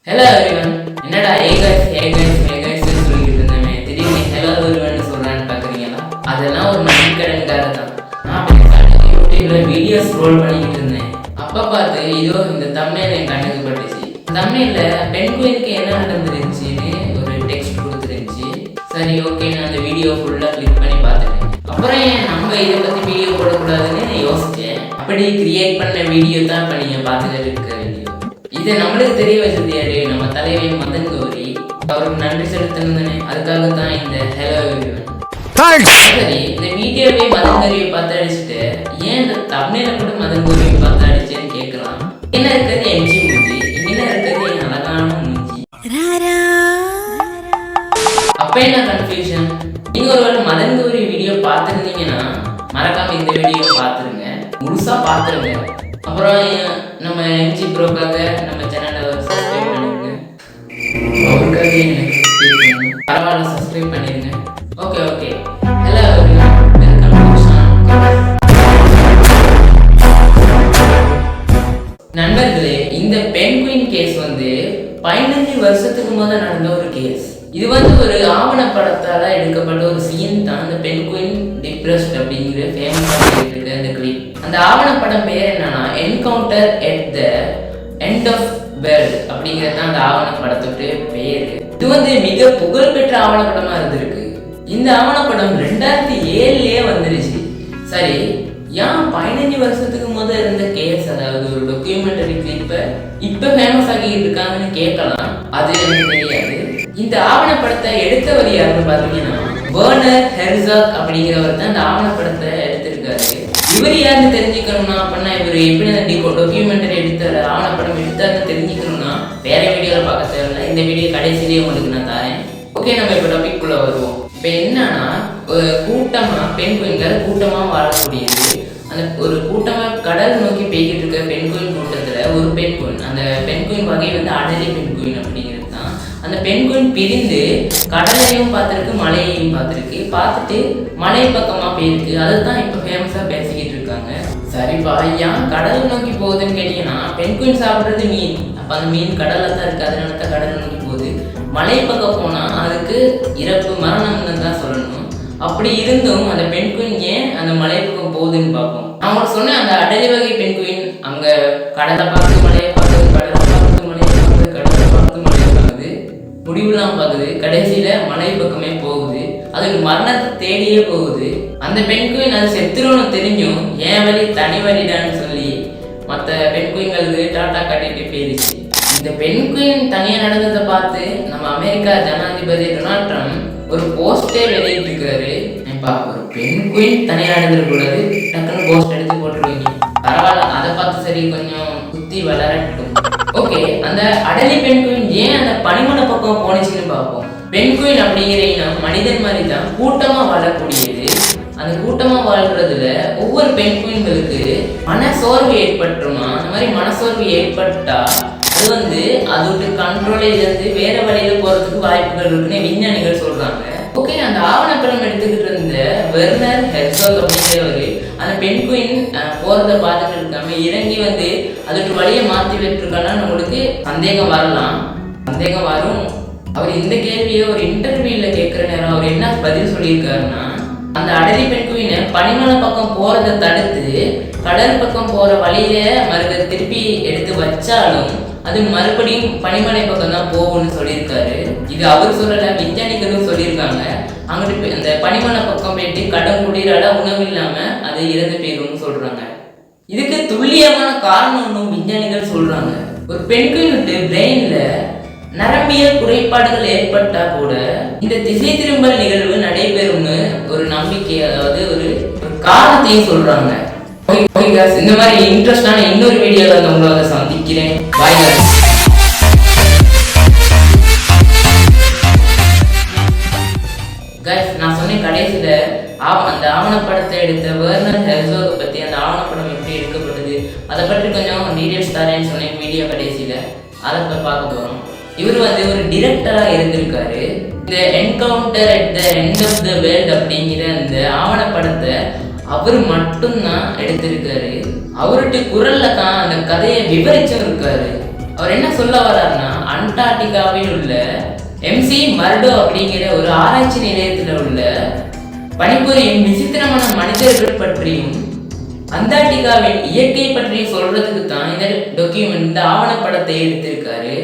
Hello everyone. என்னடா ஏ guys சொல்லிட்டு இருந்தேன். திடீர்னு ஹலோ எவ்ரிவன் சொல்றான்னு பாக்குறீங்களா? அதெல்லாம் ஒரு மணிக்கடன்கார தான். நான் யூடியூப்ல வீடியோ ஸ்க்ரோல் பண்ணிட்டு இருந்தேன். அப்ப பார்த்து இதோ இந்த தம்ப்நெயில் என் கண்ணுக்கு பட்டுச்சு. தம்ப்நெயில்ல பெண் குயினுக்கு என்ன நடந்துருந்துச்சுன்னு ஒரு டெக்ஸ்ட் கொடுத்துருந்துச்சு. சரி, ஓகே, நான் அந்த வீடியோ ஃபுல்லா கிளிக் பண்ணி பார்த்துட்டேன். அப்புறம் ஏன் நம்ம இதை பத்தி வீடியோ போடக்கூடாதுன்னு யோசிச்சேன். அப்படி கிரியேட் பண்ண வீடியோ தான் இப்ப நீங்க பார்த்துட்டு இருக்க வீடியோ. இதை நம்மளுக்கு தெரிய வச்சது யாரு? நம்ம தலைவன் மதன் கௌரி. அவருக்கு நன்றி செலுத்தணும்னு அதுக்காக தான் இந்த ஹலோ எவ்ரிவன். சரி, இந்த வீடியோவே மதன் கௌரியை பார்த்து அடிச்சுட்டு ஏன் இந்த தம்ப்நெயில கூட மதன் கௌரியை பார்த்து அடிச்சேன்னு கேட்கலாம். என்ன இருக்கிறது எம்ஜி மூஞ்சி, என்ன இருக்கிறது என் அழகான மூஞ்சி. அப்ப என்ன கன்ஃபியூஷன்? நீங்க ஒருவேளை மதன் கௌரி வீடியோ பார்த்துருந்தீங்கன்னா மறக்காம இந்த வீடியோ பார்த்துருங்க, முழுசா பார்த்துருங்க. அப்புறம் நம்ம எம்ஜி ப்ரோக்காக நம்ம சேனலை சப்ஸ்கிரைப் பண்ணிருங்க. அவருக்காக எனக்கு பரவாயில்ல, சப்ஸ்கிரைப் பண்ணிருங்க. Okay. Hello welcome to channel. நண்பர்களே, இந்த பெண் குயின் கேஸ் 15 வருஷத்துக்கு முதல் நடந்த ஒரு கேஸ். இது ஒரு ஆவணப்படத்தால எடுக்கப்பட்ட ஒரு சீன் தான் இந்த பெண் குயின் டிப்ரெஸ்ட் அப்படிங்கிற ஃபேமஸாக இருக்கிற அந்த கிளிப். அந்த ஆவணப்படம் பேர் என்னன்னா encounter at the end of world அப்படிங்கிறது தான் அந்த ஆவணப்படத்துக்கு பேரு. இது மிக புகழ்பெற்ற ஆவணப்படமா இருந்திருக்கு. இந்த ஆவணப்படம் 2007லயே வந்துருச்சு. சரி, ஏன் 15 வருஷத்துக்கு முதல் இருந்த கேஸ், அதாவது ஒரு டாக்குமெண்டரி கிளிப்பை இப்ப ஃபேமஸ் ஆகிட்டு இருக்காங்கன்னு கேட்கலாம். அது எனக்கு தெரியாது. இந்த ஆவணப்படத்தை எடுத்தவர் யாருன்னு பாத்தீங்கன்னா வெர்னர் ஹெர்சாக் அப்படிங்கிறவர் தான் இந்த ஆவணப்படத்தை எடுத்திருக்காரு. இவர் யாருன்னு தெரிஞ்சுக்கணும்னா அப்படின்னா இவர் எப்படி டாக்குமெண்டரி எடுத்தாரு, ஆவணப்படம் எடுத்தாருன்னு தெரிஞ்சுக்கணும்னா வேற வீடியோல பார்க்க தேவையில்லை. இந்த வீடியோ கடைசியிலேயே உங்களுக்கு நான் தரேன். ஓகே, நம்ம இப்போ டாபிக்குள்ள வருவோம். இப்போ என்னன்னா, ஒரு கூட்டமா பெண் குயின்கள் கூட்டமா வாழக்கூடியது. அந்த ஒரு கூட்டமா கடல் நோக்கி போய்கிட்டு இருக்க பெண் குயின் கூட்டத்துல ஒரு பெண் குயின், அந்த பெண் குயின் வகை அடலி பெண் குயின் அப்படிங்கிறது தான். அந்த பெண் குயின் பிரிந்து கடலையும் பார்த்துருக்கு, மலையையும் பார்த்துட்டு மலை பக்கமா போயிருக்கு. அதுதான் இப்ப ஃபேமஸா பேசிக்கிட்டு இருக்காங்க. சரிப்பா, ஏன் கடல் நோக்கி போகுதுன்னு கேட்டீங்கன்னா, பெண் குயின் சாப்பிடுறது மீன். அப்ப அந்த மீன் கடல்ல தான் இருக்கு, அதனால தான் கடல் நோக்கி போகுது. மலை பக்கம் போனா அதுக்கு இறப்பு மரணம்னு தான் சொல்லணும். அப்படி இருந்தும் அந்த பெண் குயின் ஏன் அந்த மலை பக்கம் போகுதுன்னு பார்ப்போம். நான் உங்களுக்கு சொன்னேன், அந்த அடலி வகை பெண் குயின் அங்க கடலை பார்த்து மலையை பார்க்குது, கடலை பார்த்து மலையை பார்க்குது, கடலை பார்த்து மலையை பார்க்குது, முடிவுலாம் பார்க்குது, கடைசியில மலை பக்கமே போகுது. அதுக்கு மரணத்தை தேடியே போகுது. அந்த பெண் குயின் அது செத்துருன்னு தெரிஞ்சும் ஏன் வழி தனி வழிடான்னு சொல்லி மற்ற பெண் குயின்களுக்கு டாட்டா காட்டிட்டு போயிடுச்சு. இந்த பெண் குயின் தனியா நடந்ததை பார்த்து நம்ம அமெரிக்கா ஜனாதிபதி டொனால்ட் ட்ரம்ப் ஒரு போஸ்டே வெளியிட்டிருக்காரு. ஒரு பெண் குயின் தனியா நடந்துடக்கூடாது, டக்குன்னு போஸ்ட் எடுத்து போட்டுருவீங்க. பரவாயில்ல, அதை பார்த்து சரி கொஞ்சம் குத்தி வளரட்டும். ஓகே, அந்த அடலி பெண் குயின் ஏன் அந்த பனிமலை பக்கம் போனிச்சுன்னு பார்ப்போம். பெண் குயின் அப்படிங்கிற இனம் மனிதன் மாதிரி தான் கூட்டமா வாழக்கூடியது. அந்த கூட்டமா வாழ்றதுல ஒவ்வொரு பெண் குயின்களுக்கு மனசோர்வு ஏற்பட்டுருமா. அந்த மாதிரி மனசோர்வு ஏற்பட்டா அது அதோட கண்ட்ரோலே இருந்து வேற வழியில போறதுக்கு வாய்ப்புகள் இருக்குன்னு விஞ்ஞானிகள் சொல்றாங்க. ஓகே, அந்த ஆவணப்படம் எடுத்துக்கிட்டு இருந்த வெர்னர் ஹெர்சாக் அப்படிங்கிறவரு அந்த பெண் குயின் போறதை பார்த்துட்டு இருக்காம இறங்கி அதோட வழியை மாற்றி விட்டுருக்கானா நம்மளுக்கு சந்தேகம் வரலாம், சந்தேகம் வரும். அவர் இந்த கேள்வியை ஒரு இன்டர்வியூல கேட்கிற நேரம் அவர் என்ன பதில் சொல்லியிருக்காருன்னா, அந்த அடலி பெண் குயினை பனிமலை பக்கம் போறதை தடுத்து கடல் பக்கம் போற வழியில மறுக்க திருப்பி எடுத்து வச்சாலும் அது மறுபடியும் பனிமலை பக்கம் தான் போகும்னு சொல்லியிருக்காரு. இது அவர் சொல்லல, விஞ்ஞானிகளும் சொல்லியிருக்காங்க. அங்கிட்டு அந்த பனிமலை பக்கம் போயிட்டு கடன் குளிரால உணவு இல்லாம அது இறந்து போயிடும்னு சொல்றாங்க. இதுக்கு துல்லியமான காரணம் ஒன்றும் விஞ்ஞானிகள் சொல்றாங்க. ஒரு பெண்களுக்கு பிரெயின்ல நரம்பியல் குறைபாடுகள் ஏற்பட்டா கூட இந்த திசை திரும்பல் நிகழ்வு நடைபெறும்னு ஒரு நம்பிக்கை, அதாவது ஒரு காரணத்தையும் சொல்றாங்க. இந்த மாதிரி இன்ட்ரெஸ்டான இன்னொரு வீடியோல உங்களை சந்திக்கிறேன். பாய் guys. நான் சொன்ன கடைசியில அந்த ஆவணப்படத்தை எடுத்த வெர்னர் ஹெர்சாக் பத்தி, அந்த ஆவணப்படம் எப்படி எடுக்கப்பட்டது அதை பற்றி கொஞ்சம் டீடைல்ஸ் தரேன்னு சொன்னேன் வீடியோ கடைசியில. அதை பார்க்க போறோம். இவர் ஒரு டிரெக்டரா இருந்திருக்காரு. இந்த encounter at the end of the world அப்படிங்கிற அந்த ஆவணப்படத்தை அவர் மட்டும்தான் எடுத்திருக்காரு. அவருடைய குரல்ல தான் அந்த கதையை விவரிச்சும் இருக்காரு. அவர் என்ன சொல்ல வர்றாருன்னா, அண்டார்டிகாவில் உள்ள எம்சி மர்டோ அப்படிங்கிற ஒரு ஆராய்ச்சி நிலையத்தில் உள்ள பணிபுரியும் விசித்திரமான மனிதர்கள் பற்றியும் அண்டார்டிகாவின் இயற்கை பற்றி சொல்றதுக்கு தான் இந்த டாக்குமெண்ட், இந்த ஆவணப்படத்தை எடுத்திருக்காரு.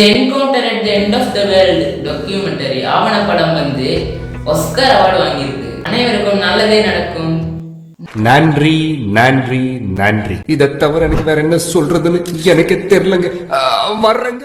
Encounter at the end of the world documentary ஆவணப்படம் வந்து ஆஸ்கர் அவார்டு வாங்கியிருக்கு. அனைவருக்கும் நல்லதே நடக்கும். நன்றி நன்றி நன்றி. இதை தவிர எனக்கு வேற என்ன சொல்றதுன்னு எனக்கு தெரியலங்க. வர்றேங்க.